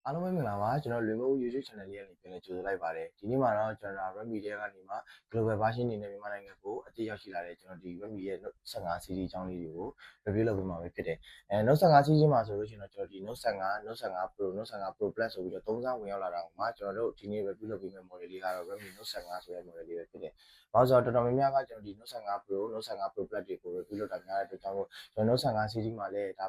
အားလုံးပဲမင်္ဂလာပါကျွန်တော်လွေမို့ YouTube channel လေးကနေပြန်လည်ကြိုဆိုလိုက်ပါတယ်ဒီနေ့မှာတော့ကျွန်တော် Red Media ကနေမှာ Global Version အနေနဲ့မြန်မာနိုင်ငံကိုအတိရောက်ရှိလာတဲ့ကျွန်တော်ဒီ Red Media ရဲ့ Note 15 series အကြောင်းလေးတွေကို review လုပ်ပေးမှာပဲဖြစ်တယ်Note 15 series မှာဆိုလို့ရှိရင်တော့ကျွန်တော်ဒီ Note 15 Note 15 Pro Note 15 Pro Plus ဆိုပြီးတော့3 စားဝင်ရောက်လာတာမှာကျွန်တော်တို့ဒီနေ့ review လုပ်ပေးမယ့် model လေးကတော့ Redmi Note 15ဆိုတဲ့ model လေးပဲဖြစ်တယ်ဘာလို့ဆိုတော့တော်တော်များများကကျွန်တော်ဒီ Note 15 Pro Note 15 Pro Plus တွေကို review လုပ်တာများတဲ့အတွက်ကြောင့်မို့ကျွန်တော် Note 15 series မှာလည်းဒါ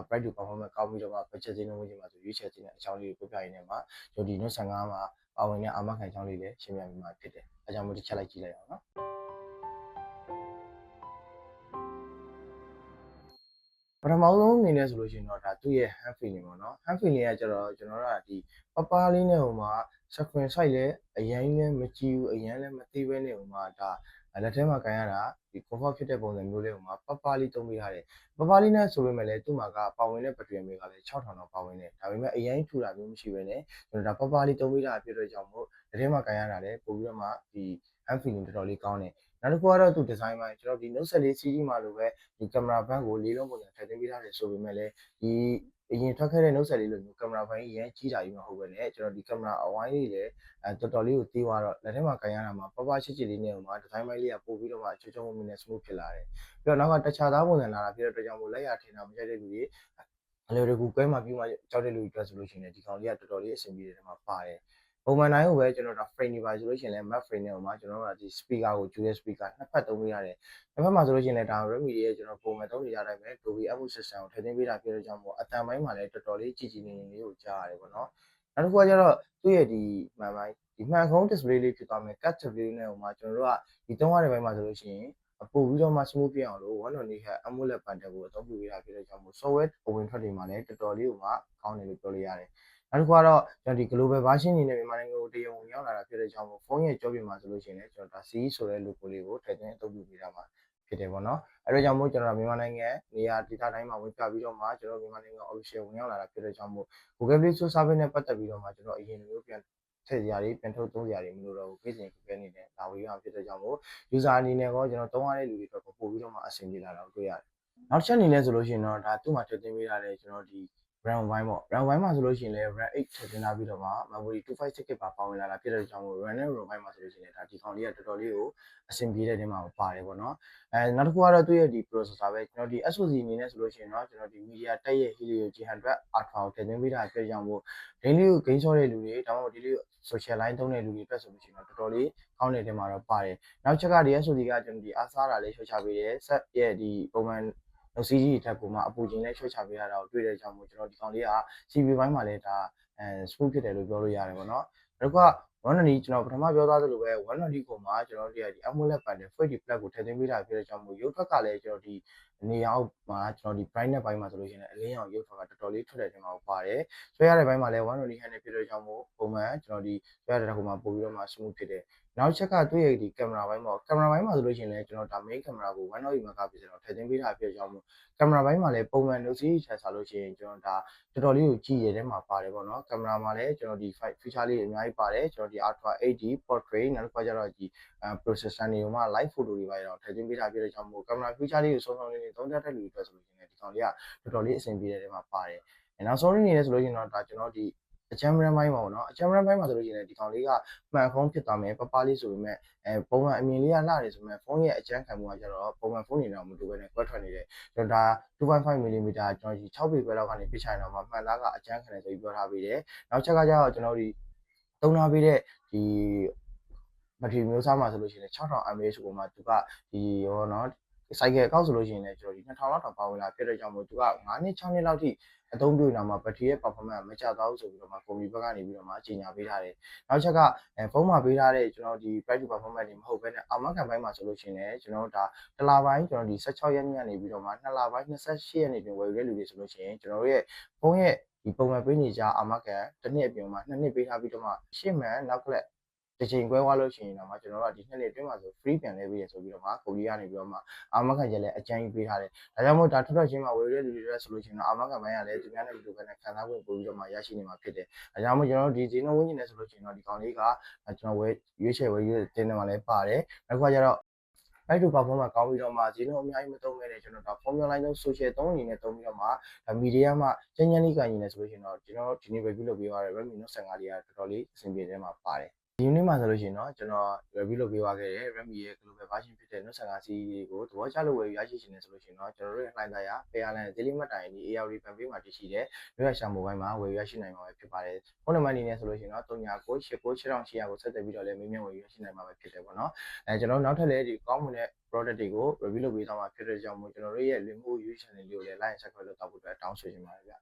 price to performance ကောင်းပြီးတော့မှ budget ဈေးနှုန်းဝန်းကျင်မှာဆိုရွေးချယ်ခြင်းတဲ့အကြောင်းလေးကိုပြပြရင်းနဲ့မှာကျွန်တော်ဒီ Note 15မှာပါဝင်တဲ့အာမခံအကြောင်းလေးလည်းရှင်းပြပေးမှာဖြစ်တယ်အဲကြောင့်မို့တစ်ချက်လိုက်ကြည့်လိုက်အောင်နော်ပထမဆုံးအနေနဲ့ဆိုလို့ရှိရင်တော့ဒါသူ့ရဲ့ hand feeling ပေါ့နော် hand feeling ကကျတော့ကျွန်တော်တို့ကဒီပပလေးနဲ့ဟိုမှာ screen size လည်းအရင်လည်းမကြည့်ဘူးအရင်လည်းမသေးဘဲနဲ့ဟိုမှာဒါလက်ထဲမှာကန်ရတာဒီ comfort ဖြစ်တဲ့ပုံစံမျိုးလေးဟိုမှာပလေးသုံးပေးထားတယ်ပလေးနဲ့ဆိုပေမဲ့လည်းသူ့မှာကပါဝင်တဲ့ battery မျိုးကလည်း6000တော့ပါဝင်တယ်ဒါပေမဲ့အရင်ထူတာမျိုးမရှိဘဲနဲ့ကျွန်တော်ဒါပလေးသုံးပေးတာဖြစ်တဲ့ကြောင့်မို့လက်ထဲမှာကန်ရတာလည်းပို့ပြီးတော့မှဒီ hand feeling တော်တော်လေးကောင်းတယ်နောက်တစ်ခုကတော့သူ design ပိုင်းကျွန်တော်ဒီ Note 14 series မှာလိုပဲဒီ camera band ကိုလေးလုံးပုံစံထည့်သွင်းပေးထားတယ်ဆိုပေမဲ့လည်းဒီအရင်ထွက်ခဲ့တဲ့ Note 14လိုမျိုး camera band ကြီးရမ်းကြီးတာကြီးမဟုတ်ဘဲနဲ့ကျွန်တော်ဒီ camera အဝိုင်းလေးလည်းတော်တော်လေးကိုသေးသွားတော့လက်ထဲမှာကန်ရတာမှာချစ်ချစ်လေးနဲ့ဟိုမှာ design ပိုင်းလေးကပို့ပြီးတော့မှချွတ်ချွတ်မွေ့နဲ့ smooth ဖြစ်လာတယ်ပြီးတော့နောက်ကတခြားသားပုံစံလာတာဖြစ်တဲ့အတွက်ကြောင့်မို့လက်ရထင်တာမကြိုက်တဲ့လူတွေအလွယ်တကူကွဲမှပြီးမှကြောက်တဲ့လူတွေအတွက်ဆိုလို့ရှိရင်ဒီကောင်လေးကတော်တော်လေးအဆင်ပြေတယ်ဒီမှာပါတယ်ပုံမှန်တိုင်းကိုပဲကျွန်တော်ဒါ frame တွေပါဆိုလို့ရှိရင်လည်း matte frame နဲ့ဟိုမှာကျွန်တော်တို့ကဒီ speaker ကို dual speaker နှစ်ဖက်သုံးပေးရတယ်တစ်ဖက်မှာဆိုလို့ရှိရင်လည်းဒါ Redmi ရဲ့ကျွန်တော်ပုံမှန်သုံးနေကြတိုင်းပဲ Dolby Atmos system ကိုထည့်သွင်းပေးတာဖြစ်တဲ့ကြောင့်မို့အတန်ပိုင်းမှာလည်းတော်တော်လေးကြည်ကြည်နေနေလေးကိုကြားရတယ်ပေါ့နော်နောက်တစ်ခုကကျတော့သူ့ရဲ့ဒီမှန်ပိုင်းဒီမှန်ခုံး display လေးဖြစ်သွားမယ် cut display နဲ့ဟိုမှာကျွန်တော်တို့ကဒီသုံးရတဲ့ဘက်မှာဆိုလို့ရှိရင်ပို့ပြီးတော့မှ smooth ဖြစ်အောင်လို့ 128Hz AMOLED panel ကိုအသုံးပြုပေးတာဖြစ်တဲ့ကြောင့်မို့ software အဝင်ထွက်တွေမှာလည်းတော်တော်လေးကိုမှကောင်းတယ်လို့ပြောလို့ရတယ်နောက်တစ်ခုကတော့ကျွန်တော်ဒီ global version အနေနဲ့မြန်မာနိုင်ငံကိုတရားဝင်ရောက်လာတာဖြစ်တဲ့ကြောင့်မို့ဖုန်းရဲ့ကြောပြင်မှာဆိုလို့ရှိရင်လည်းကျွန်တော်ဒါ CE ဆိုတဲ့ logo လေးကိုထည့်သွင်းအသုံးပြုပေးတာပါဖြစ်တယ်ပေါ့နော်အဲဒါကြောင့်မို့ကျွန်တော်မြန်မာနိုင်ငံနေရာဒေသတိုင်းမှာဝင်ပြပြီးတော့မှကျွန်တော်မြန်မာနိုင်ငံ official ဝင်ရောက်လာတာဖြစ်တဲ့ကြောင့်မို့ Google Play Store service နဲ့ပတ်သက်ပြီးတော့မှကျွန်တော်အရင်လိုပြန်ထည့်ကြရတယ်ပြန်ထုတ်သုံးကြရတယ်မလို့တော့ဘူးပြည်စဉ် Google အနေနဲ့ဒါဝေးရဖြစ်တဲ့ကြောင့်မို့ user အနေနဲ့ကောကျွန်တော်သုံးရတဲ့လူတွေအတွက်ပို့ပြီးတော့မှအဆင်ပြေလာတာကိုတွေ့ရတယ်နောက်တစ်ချက်အနေနဲ့ဆိုလို့ရှိရင်တော့ဒါသူ့မှာထည့်သွင်းပေးထားတဲ့ကျွန်တော်ဒီ RAM ပိုင်းပေါ့ RAM ပိုင်းမှာဆိုလို့ရှိရင်လည်း RAM 8ထည့်သွင်းထားပြီးတော့မှ memory 256GB ပါဝင်လာတာဖြစ်တဲ့ကြောင့်မို့ RAM နဲ့ ROM ပိုင်းမှာဆိုလို့ရှိရင်ဒါဒီကောင်လေးကတော်တော်လေးကိုအဆင်ပြေတဲ့နေရာမှာပါတယ်ပေါ့နော်နောက်တစ်ခုကတော့သူ့ရဲ့ဒီ processor ပဲကျွန်တော်ဒီ SoC အနေနဲ့ဆိုလို့ရှိရင်တော့ကျွန်တော်ဒီ MediaTek ရဲ့ Helio G100 Ultra ကိုထည့်သွင်းပေးတာဖြစ်ကြောင်းမို့ daily ကို game ဆော့တဲ့လူတွေဒါမှမဟုတ် daily social line သုံးတဲ့လူတွေအတွက်ဆိုလို့ရှိရင်တော့တော်တော်လေးကောင်းတဲ့နေရာမှာတော့ပါတယ်နောက်ချက်ကဒီ SoC ကကျွန်တော်ဒီအားစားတာလေးရှော့ချပေးတယ် set ရဲ့ဒီပုံမှန်နောက်စီးကြီးတက်ကိုမှအပူချိန်နဲ့ရှော့ချပေးရတာကိုတွေ့တဲ့ကြောင့်မို့ကျွန်တော်ဒီကောင်လေးက CPU ဘိုင်းမှာလည်းဒါsmooth ဖြစ်တယ်လို့ပြောလို့ရတယ်ပေါ့နော်နောက်က120ကျွန်တော်ပထမပြောသားသလိုပဲ120ကိုမှကျွန်တော်တို့ဒီ AMOLED panel Full HD Plus ကိုထည့်သွင်းပေးတာဖြစ်တဲ့ကြောင့်မို့ရုပ်ထွက်ကလည်းကျွန်တော်ဒီနေအောင်မှာကျွန်တော်ဒီ brightness ဘိုင်းမှာဆိုလို့ရှိရင်အလင်းရောင်ရုပ်ထွက်ကတော်တော်လေးထွက်တဲ့နေရာမှာပါတယ်ဆွဲရတဲ့ဘိုင်းမှာလည်း120 Hz နဲ့ဖြစ်တဲ့ကြောင့်မို့ပုံမှန်ကျွန်တော်ဒီဆွဲရတဲ့တစ်ခုမှာပို့ပြီးတော့မှ smooth ဖြစ်တယ်နောက်ချက်ကသူ့ရဲ့ဒီကင်မရာဘိုင်းပေါ့ကင်မရာဘိုင်းမှာဆိုလို့ရှိရင်လည်းကျွန်တော်ဒါ main camera ကို108 megapixel တော့ထည့်သွင်းပေးထားဖြစ်ကြောင်းမို့ကင်မရာဘိုင်းမှာလည်းပုံမှန် Note series ထက်စားလို့ရှိရင်ကျွန်တော်ဒါတော်တော်လေးကိုကြည့်ရတဲ့မှာပါတယ်ပေါ့နော်ကင်မရာမှာလည်းကျွန်တော်ဒီ feature လေးတွေအများကြီးပါတယ်ကျွန်တော်ဒီ Ultra HD portrait နောက်တစ်ခါကျတော့ဒီ processor တွေမှာ live photo တွေပါတော့ထည့်သွင်းပေးထားဖြစ်တဲ့ကြောင့်မို့ကင်မရာ feature လေးကိုစုံစုံလင်လင်သုံးတတ်တဲ့လူတွေအတွက်ဆိုလို့ရှိရင်ဒီကောင်လေးကတော်တော်လေးအဆင်ပြေတဲ့နေရာမှာပါတယ်နောက်ဆုံးအနေနဲ့ဆိုလို့ရှိရင်တော့ဒါကျွန်တော်ဒီအချမ်း RAM ပိုင်းပါပေါ့နော်အချမ်း RAM ပိုင်းမှာဆိုလို့ရှိရင်ဒီကောင်လေးကမှန်ခုံးဖြစ်သွားမယ်ပပလေးဆိုပေမဲ့ပုံမှန်အမြင်လေးကလှတယ်ဆိုပေမဲ့ဖုန်းရဲ့အချမ်းခံမှုကကျတော့ပုံမှန်ဖုန်းတွေတော့မတူဘဲနဲ့ကွက်ထွက်နေတယ်ကျွန်တော်ဒါ 2.5mm ကျွန်တော်ဒီ6ပေခွဲလောက်ကနေပြချင်တော့မှမှန်သားကအချမ်းခံတယ်ဆိုပြီးပြောထားပေးတယ်နောက်ချက်ကကျတော့ကျွန်တော်ဒီသုံးထားပေးတဲ့ဒီမထရီမျိုးစားမှာဆိုလို့ရှိရင်6000 mAh ကိုမှသူကဒီရောနော်ဆိုင်ကယ်အကောက်ဆိုလို့ရှိရင်လည်းကျွန်တော်ဒီ2000လောက်တောင်ပါဝင်လာဖြစ်တဲ့ကြောင့်မို့သူက9နှစ်6နှစ်လောက်ထိအသုံးပြုနေတာမှာဘက်ထရီရဲ့ performance မကျသွားဘူးဆိုပြီးတော့မှကုမ္ပဏီဘက်ကနေပြီးတော့မှကြေညာပေးထားတယ်နောက်ချက်ကဖုန်းမှာပေးထားတဲ့ကျွန်တော်ဒီ price to performance တွေမဟုတ်ဘဲနဲ့အာမခံပိုင်းမှာဆိုလို့ရှိရင်လည်းကျွန်တော်တို့ဒါတစ်လပိုင်းကျွန်တော်ဒီ16ရက်နေ့ကနေပြီးတော့မှ2လပိုင်း28ရက်နေ့တွင်ဝယ်ယူတဲ့လူတွေဆိုလို့ရှိရင်ကျွန်တော်တို့ရဲ့ဖုန်းရဲ့ဒီပုံမှန်ပေးနေကြအာမခံတစ်နှစ်အပြင်မှာ2နှစ်ပေးထားပြီးတော့မှရှစ်မှန်နောက်ကလက်တစ်ချိန်ခွဲသွားလို့ရှိရင်တော့ကျွန်တော်တို့ကဒီ2နှစ်အတွင်းမှာဆို free ပြန်လဲပေးရဆိုပြီးတော့မှကိုရီးယားနေပြီးတော့မှအာမခံချက်လည်းအကျဉ်းကြီးပေးထားတယ်။ဒါကြောင့်မို့ဒါထွက်ထွက်ချင်းမှာဝယ်ရတဲ့လူတွေဆိုလို့ရှိရင်တော့အာမခံပိုင်းကလည်းသူများနဲ့မတူဘဲနဲ့ခံစား권ပို့ပြီးတော့မှရရှိနေမှာဖြစ်တယ်။ဒါကြောင့်မို့ကျွန်တော်တို့ဒီဈေးနှုန်းဝန်းကျင်နဲ့ဆိုလို့ရှိရင်တော့ဒီကောင်လေးကကျွန်တော်ရွေးချယ်ဝယ်ယူတဲ့တင်းထဲမှာလည်းပါတယ်။နောက်ကကျတော့ right to performance ကောင်းပြီးတော့မှဈေးနှုန်းအများကြီးမသုံးခဲ့တဲ့ကျွန်တော်ဒါ formula line သုံး social သုံးအနေနဲ့သုံးပြီးတော့မှဒါ media မှာကျန်းကျန်းလေးကန်နေတယ်ဆိုလို့ရှိရင်တော့ကျွန်တော်ဒီနေ့ review လုပ်ပေးသွားတဲ့ Redmi Note 15လေးကတော်တော်လေးအဆင်ပြေတဲ့မှာပါတယ်ဒီနေ့မှာဆိုလို့ရှိရင်တော့ကျွန်တော် review လုပ်ပေးသွားခဲ့တဲ့ Redmi ရဲ့ global version ဖြစ်တဲ့ Note 15 series ကိုသဘောကျလို့ဝယ်ယူရရှိရှင်နေဆိုလို့ရှိရင်တော့ကျွန်တော်တို့ရဲ့ line သားရ Fairline ဈေးလေးမှတ်တိုင်ဒီ ARD Fanpage မှာတည်ရှိတဲ့လွှဲရှာ mobile မှာဝယ်ယူရရှိနိုင်မှာပဲဖြစ်ပါတယ်ဖုန်းနံပါတ်အနေနဲ့ဆိုလို့ရှိရင်တော့39989800ကိုဆက်သွယ်ပြီးတော့လည်းမေးမြန်းဝယ်ယူရရှိနိုင်မှာပဲဖြစ်တယ်ပေါ့နော်ကျွန်တော်နောက်ထပ်လည်းဒီကောင်းမွန်တဲ့ product တွေကို review လုပ်ပေးသွားမှာဖြစ်တဲ့ကြောင့်မို့ကျွန်တော်တို့ရဲ့ link ကို YouTube channel လေးကိုလည်း like and subscribe လုပ်တော့ဖို့အတွက်တောင်းဆိုချင်ပါတယ်ဗျ